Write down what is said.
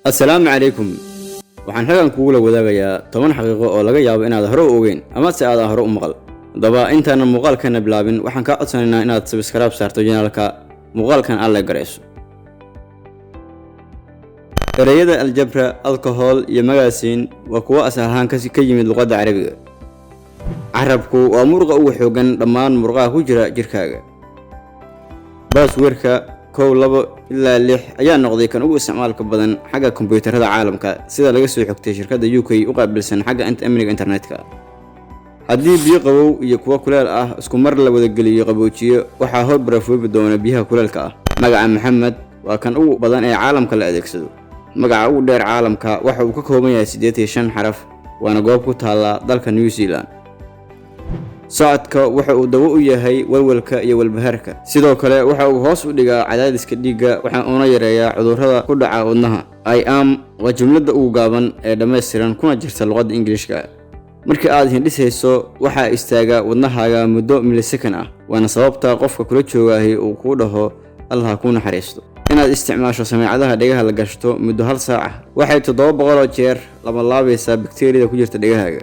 Assalaamu calaykum. Waxaan halkan kugu la wadaagayaa 10 xaqiiqo oo laga yaabo inaad hore u ogeyn ama si aad hore u maqal. Daba intaan muuqaalkan bilaabin waxaan ka codsanaynaa inaad subscribe saarto channelka muuqaalkan alla garayso. Erayada aljabra, alcohol iyo magasiin waa kuwa asal ahaan ka yimid luqadda Carabiga. Carabku waa murqa ugu xoogan dhammaan murqaha ku jira jirkaaga. Passwordka 2 ilaa 6 ayaa noqday kan ugu isticmaalka badan xagga kombiyuutarada caalamka sida laga soo xogtay shirkadda UK u qaabilsan xagga amniga internetka. Haddii biyo qabow iyo kuwa kuleel ah isku mar la wada geliyo qaboojiyo waxa hor barafoobi doona biyaha kuleelka ah. Magaca Maxamed waa kan ugu badan ee caalamka la adeegsado. Magaca ugu dheer caalamka waxa uu ka kooban yahay 85 xaraf waana goob ku taala dalka New Zealand. Socodka waxa uu dawo u yahay walwalka iyo walbahaarka. Sidoo kale waxa uu hoos u dhigaa cadaadiska dhiigga waxa uu yareeyaa cudurrada ku dhaca wadnaha. I am waa jumlada ugu gaaban ee dhameystiran kuna jirta luqadda Ingiriiska. Markii aad hindhisayso waxa istaaga wadnahaaga muddo millisecond ah waana sababta qofka kula joogaahay uu ku dhaho Allah ku naxariisto. Inaad isticmaasho sameecadaha dhegaha la gashto muddo 1 saac waxay 700 jeer laba laabaysaa bakteeriyada ku jirta dhegahaaga.